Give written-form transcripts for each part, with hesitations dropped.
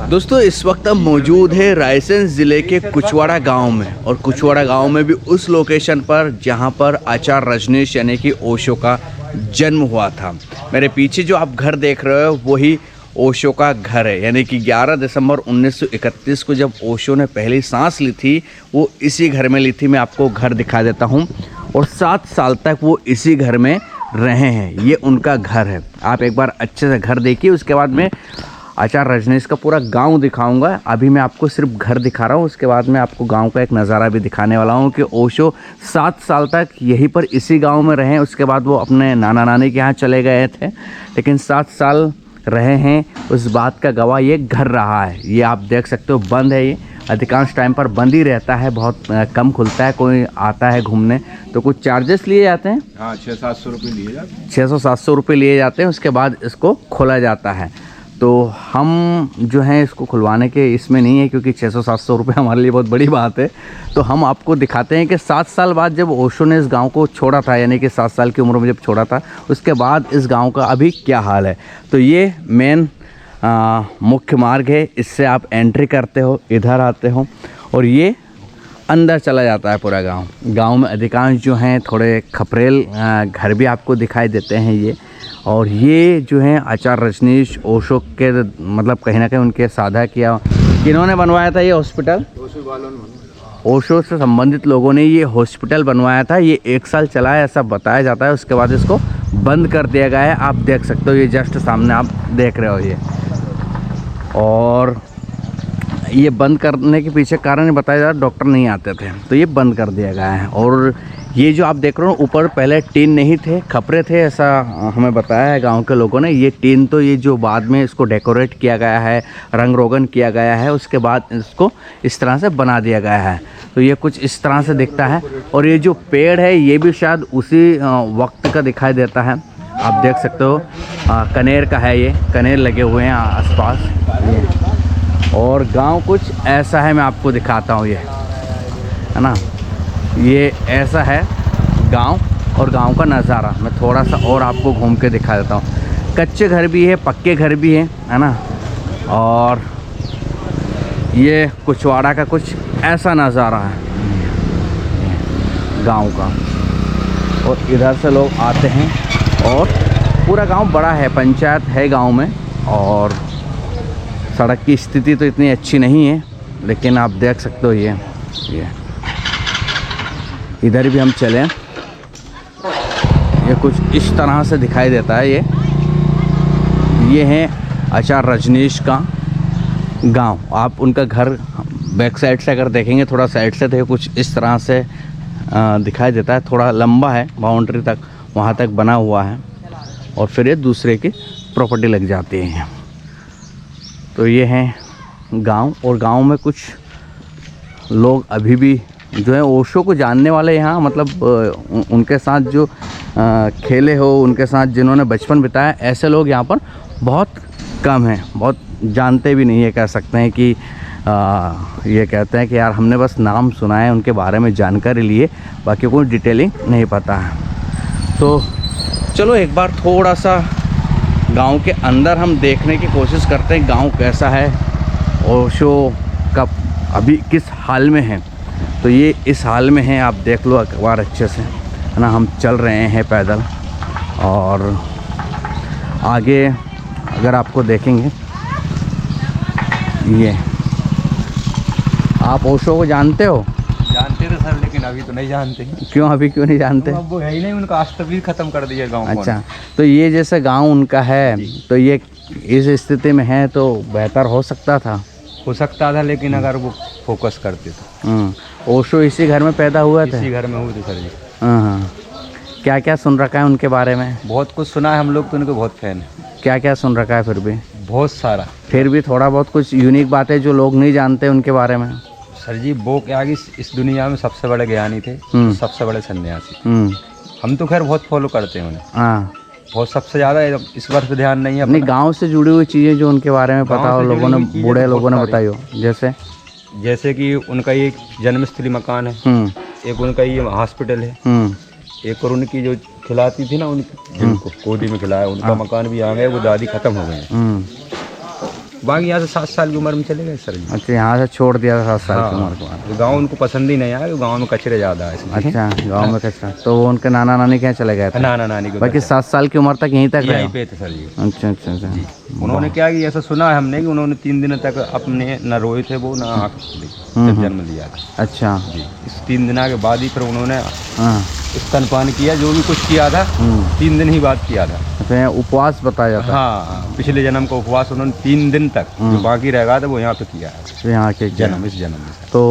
दोस्तों इस वक्त हम मौजूद है रायसेन ज़िले के कुचवाड़ा गांव में, और कुचवाड़ा गांव में भी उस लोकेशन पर जहां पर आचार्य रजनीश यानी कि ओशो का जन्म हुआ था। मेरे पीछे जो आप घर देख रहे हो वही ओशो का घर है, यानी कि 11 दिसंबर 1931 को जब ओशो ने पहली सांस ली थी वो इसी घर में ली थी। मैं आपको घर दिखा देता हूँ, और 7 साल तक वो इसी घर में रहे हैं। ये उनका घर है, आप एक बार अच्छे से घर देखिए, उसके बाद में आचार्य रजनीश का पूरा गांव दिखाऊंगा। अभी मैं आपको सिर्फ घर दिखा रहा हूँ, उसके बाद मैं आपको गांव का एक नज़ारा भी दिखाने वाला हूँ कि ओशो 7 साल तक यहीं पर इसी गांव में रहे। उसके बाद वो अपने नाना नानी के यहाँ चले गए थे, लेकिन 7 साल रहे हैं, उस बात का गवाह ये घर रहा है। ये आप देख सकते हो बंद है, ये अधिकांश टाइम पर बंद ही रहता है, बहुत कम खुलता है। कोई आता है घूमने तो कुछ चार्जेस लिए जाते हैं, हाँ 600-700 रुपये लिए जाते हैं। 600-700 रुपये लिए जाते हैं, उसके बाद इसको खोला जाता है। तो हम जो हैं इसको खुलवाने के इसमें नहीं है, क्योंकि 600-700 रुपये हमारे लिए बहुत बड़ी बात है। तो हम आपको दिखाते हैं कि 7 साल बाद जब ओशो ने इस गांव को छोड़ा था, यानी कि 7 साल की उम्र में जब छोड़ा था, उसके बाद इस गांव का अभी क्या हाल है। तो ये मेन मुख्य मार्ग है, इससे आप एंट्री करते हो, इधर आते हो, और ये अंदर चला जाता है पूरा गांव। गांव में अधिकांश जो हैं थोड़े खपरेल घर भी आपको दिखाई देते हैं ये। और ये जो हैं आचार्य रजनीश ओशो के, मतलब कहीं ना कहीं उनके साझा किया। किन्होंने बनवाया था ये हॉस्पिटल? ओशो से संबंधित लोगों ने ये हॉस्पिटल बनवाया था। ये 1 साल चला है ऐसा बताया जाता है, उसके बाद इसको बंद कर दिया गया है। आप देख सकते हो, ये जस्ट सामने आप देख रहे हो ये। और ये बंद करने के पीछे कारण बताया जा रहा है, डॉक्टर नहीं आते थे तो ये बंद कर दिया गया है। और ये जो आप देख रहे हो ऊपर पहले टीन नहीं थे, खपरे थे, ऐसा हमें बताया है गांव के लोगों ने। ये टीन तो ये जो बाद में इसको डेकोरेट किया गया है, रंग रोगन किया गया है, उसके बाद इसको इस तरह से बना दिया गया है। तो ये कुछ इस तरह से दिखता है। और ये जो पेड़ है ये भी शायद उसी वक्त का दिखाई देता है, आप देख सकते हो। कनेर का है, ये कनेर लगे हुए हैं आसपास। और गांव कुछ ऐसा है, मैं आपको दिखाता हूँ, ये है ना, ये ऐसा है गांव। और गांव का नज़ारा मैं थोड़ा सा और आपको घूम के दिखा देता हूँ। कच्चे घर भी है, पक्के घर भी है ना। और ये कुचवाड़ा का कुछ ऐसा नज़ारा है गांव का। और इधर से लोग आते हैं, और पूरा गांव बड़ा है, पंचायत है गांव में। और सड़क की स्थिति तो इतनी अच्छी नहीं है, लेकिन आप देख सकते हो ये इधर भी हम चलें, ये कुछ इस तरह से दिखाई देता है। ये है आचार्य रजनीश का गांव। आप उनका घर बैक साइड से अगर देखेंगे, थोड़ा साइड से, तो ये कुछ इस तरह से दिखाई देता है। थोड़ा लंबा है, बाउंड्री तक वहाँ तक बना हुआ है, और फिर ये दूसरे की प्रॉपर्टी लग जाती है। तो ये है गांव। और गांव में कुछ लोग अभी भी जो है ओशो को जानने वाले यहाँ, मतलब उनके साथ जो खेले हो, उनके साथ जिन्होंने बचपन बिताया, ऐसे लोग यहाँ पर बहुत कम हैं, बहुत जानते भी नहीं है। कह सकते हैं कि ये कहते हैं कि यार हमने बस नाम सुना है, उनके बारे में जानकारी लिए, बाकी कोई डिटेलिंग नहीं पता है। तो चलो एक बार थोड़ा सा गांव के अंदर हम देखने की कोशिश करते हैं, गांव कैसा है, ओशो का अभी किस हाल में है। तो ये इस हाल में है, आप देख लो एक बार अच्छे से, है ना। हम चल रहे हैं पैदल, और आगे अगर आपको देखेंगे, ये आप ओशो को जानते हो? जानते थे सर, लेकिन अभी तो नहीं जानते। क्यों, अभी क्यों नहीं जानते? अब वो है ही नहीं, उनका आज तक भी ख़त्म कर दिया गाँव। अच्छा, तो ये जैसे गांव उनका है, तो ये इस स्थिति में है, तो बेहतर हो सकता था, लेकिन अगर वो फोकस करते तो। ओशो इसी घर में पैदा हुआ था? इसी घर में हुए थे सर जी। हाँ। क्या क्या सुन रखा है उनके बारे में? बहुत कुछ सुना है, हम लोग तो उनके बहुत फैन हैं। क्या क्या सुन रखा है फिर भी? बहुत सारा। फिर भी थोड़ा बहुत कुछ यूनिक बातें जो लोग नहीं जानते उनके बारे में? सर जी वो क्या आगे इस दुनिया में सबसे बड़े ज्ञानी थे, सबसे बड़े सन्यासी। हम तो खैर बहुत फॉलो करते हैं उन्हें। हाँ, बहुत सबसे ज़्यादा इस बार पे ध्यान नहीं है। अपने गांव से जुड़ी हुई चीज़ें जो उनके बारे में पता हो, लोगों ने, बूढ़े लोगों ने बताई हो, जैसे कि उनका ये जन्मस्थली मकान है, एक उनका ये हॉस्पिटल है, एक और उनकी जो खिलाती थी ना, उनकी जिनको गोदी में खिलाया, उनका मकान भी आ गया, वो दादी खत्म हो गए। बाकी यहाँ से 7 साल की उम्र में चले गए सर जी। अच्छा, यहाँ से छोड़ दिया था 7 साल की उम्र के बाद। गाँव उनको पसंद ही नहीं आया, गाँव में कचरे ज़्यादा है इसलिए। अच्छा, गांव में कचरा। तो वो उनके नाना नानी क्या चले गए थे? नाना नानी को बाकी 7 साल की उम्र तक यहीं तक रहे? यहीं पे थे सर जी। अच्छा अच्छा अच्छा। उन्होंने क्या कि ऐसा सुना है हमने कि उन्होंने 3 दिन तक अपने न रोए थे वो, न आँख खुली जब जन्म लिया था। अच्छा जी, इस 3 दिन के बाद ही फिर उन्होंने हाँ। स्तनपान किया, जो भी कुछ किया था 3 दिन ही बाद किया था। तो यहाँ उपवास बताया जाता है? हाँ, पिछले जन्म का उपवास उन्होंने 3 दिन तक जो बाकी रह गया था वो यहाँ पे किया है। तो यहाँ के जन्म, इस जन्म में। तो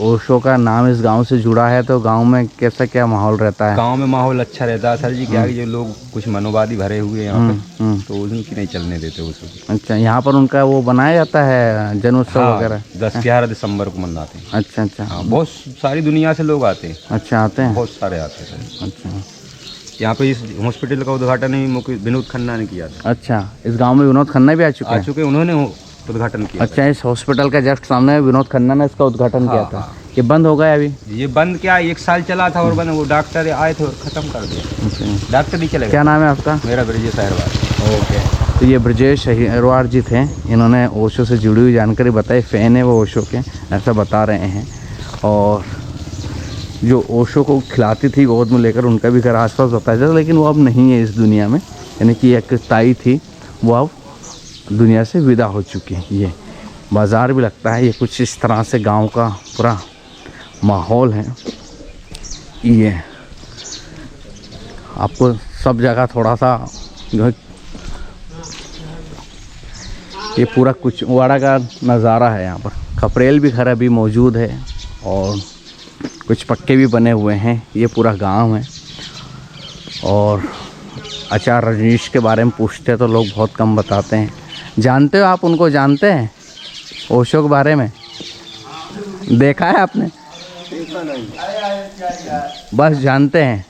ओशो का नाम इस गांव से जुड़ा है, तो गांव में कैसा क्या माहौल रहता है? गांव में माहौल अच्छा रहता है सर जी। क्या कि जो लोग कुछ मनोवादी भरे हुए हैं यहाँ पे, तो उनकी नहीं चलने देते उसको। अच्छा, यहाँ पर उनका वो बनाया जाता है जन्मोत्सव वगैरह? 10-11 दिसंबर को मनाते हैं। अच्छा अच्छा। हाँ, बहुत सारी दुनिया से लोग आते हैं। अच्छा, आते हैं? बहुत सारे आते हैं सर। अच्छा, यहाँ पे इस हॉस्पिटल का उद्घाटन ही विनोद खन्ना ने किया था। अच्छा, इस गांव में विनोद खन्ना भी आ चुके हैं? उन्होंने उद्घाटन किया। अच्छा, इस हॉस्पिटल का जस्ट सामने विनोद खन्ना ने इसका उद्घाटन किया था। ये बंद हो गया अभी? ये बंद क्या, 1 साल चला था और बंद, वो डॉक्टर आए थे और ख़त्म कर दिया। डॉक्टर ही चले गए। क्या नाम है आपका? मेरा ब्रजेश अहिरवार। ओके। तो ये ब्रजेश अहिरवार जी थे, इन्होंने ओशो से जुड़ी हुई जानकारी बताई। फ़ैन है वो ओशो के, ऐसा बता रहे हैं। और जो ओशो को खिलाती थी गोद में लेकर, उनका भी घर आसपास बताया जाता, लेकिन वो अब नहीं है इस दुनिया में। यानी कि एक ताई थी, वो अब दुनिया से विदा हो चुकी है। ये बाज़ार भी लगता है, ये कुछ इस तरह से गांव का पूरा माहौल है। ये आपको सब जगह थोड़ा सा ये पूरा कुछ वाड़ा का नज़ारा है। यहाँ पर खपरेल भी घर अभी मौजूद है और कुछ पक्के भी बने हुए हैं। ये पूरा गांव है। और आचार्य रजनीश के बारे में पूछते हैं तो लोग बहुत कम बताते हैं। जानते हो आप उनको? जानते हैं ओशो के बारे में? देखा है आपने? देखा नहीं, बस जानते हैं।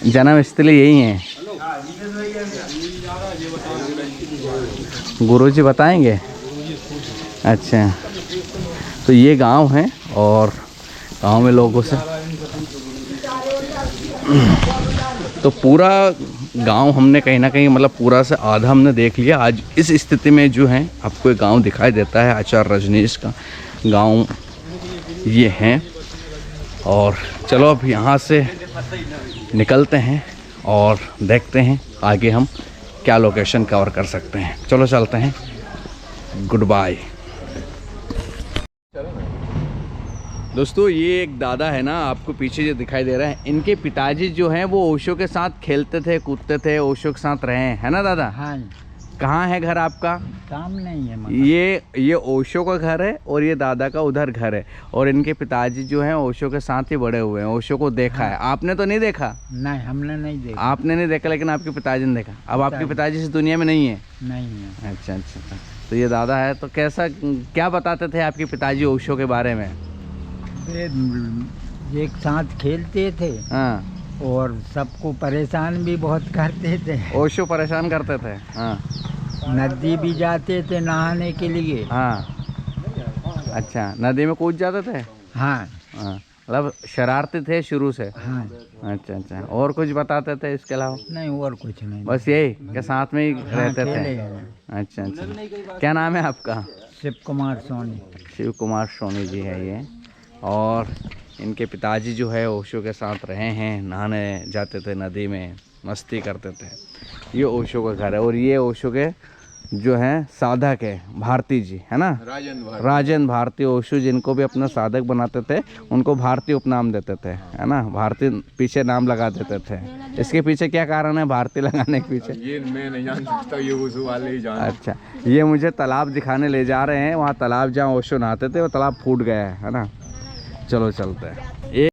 जन्म स्थली यही है। गुरुजी बताएंगे? अच्छा, तो ये गांव है और गांव में लोगों से तो पूरा गांव हमने कहीं ना कहीं मतलब पूरा से आधा हमने देख लिया। आज इस स्थिति में जो है आपको एक गांव दिखाई देता है, आचार्य रजनीश का गांव ये है। और चलो अब यहाँ से निकलते हैं और देखते हैं आगे हम क्या लोकेशन कवर कर सकते हैं। चलो चलते हैं। गुड बाय दोस्तों। ये एक दादा है ना, आपको पीछे जो दिखाई दे रहा है, इनके पिताजी जो हैं वो ओशो के साथ खेलते थे, कूदते थे, ओशो के साथ रहे हैं, है ना दादा? हाँ। कहाँ है घर आपका? काम नहीं है मतलब। ये ओशो का घर है और ये दादा का उधर घर है। और इनके पिताजी जो हैं ओशो के साथ ही बड़े हुए हैं। ओशो को देखा है आपने? तो नहीं देखा? नहीं, हमने नहीं देखा। आपने नहीं देखा, लेकिन आपके पिताजी ने देखा। अब आपके पिताजी इस दुनिया में नहीं है? नहीं है। अच्छा अच्छा। तो ये दादा है। तो कैसा क्या बताते थे आपके पिताजी ओशो के बारे में? एक साथ खेलते थे। हाँ। और सबको परेशान भी बहुत करते थे। ओशो परेशान करते थे? हाँ। नदी भी जाते थे नहाने के लिए। हाँ। अच्छा, नदी में कूद जाते थे? हाँ। हाँ, मतलब शरारती थे शुरू से? हाँ। अच्छा अच्छा। और कुछ बताते थे इसके अलावा? नहीं, और कुछ नहीं, बस यही के साथ में ही रहते थे? हाँ, अच्छा अच्छा। क्या नाम है आपका? शिव कुमार सोनी। शिव कुमार सोनी जी है ये। और इनके पिताजी जो है ओशो के साथ रहे हैं, नहाने जाते थे नदी में, मस्ती करते थे। ये ओशो का घर है। और ये ओशो के जो हैं साधक है भारती जी, है ना? राजन भारती ओशो, जिनको भी अपना साधक बनाते थे उनको भारती उपनाम देते थे, है ना? भारती पीछे नाम लगा देते थे। इसके पीछे क्या कारण है भारती लगाने के पीछे? ये मैं नहीं जान सकता, ये ओशो वाले ही जान। अच्छा, ये मुझे तालाब दिखाने ले जा रहे हैं। वहाँ तालाब जहाँ ओशो नहाते थे वो तालाब फूट गया है ना? चलो चलते हैं।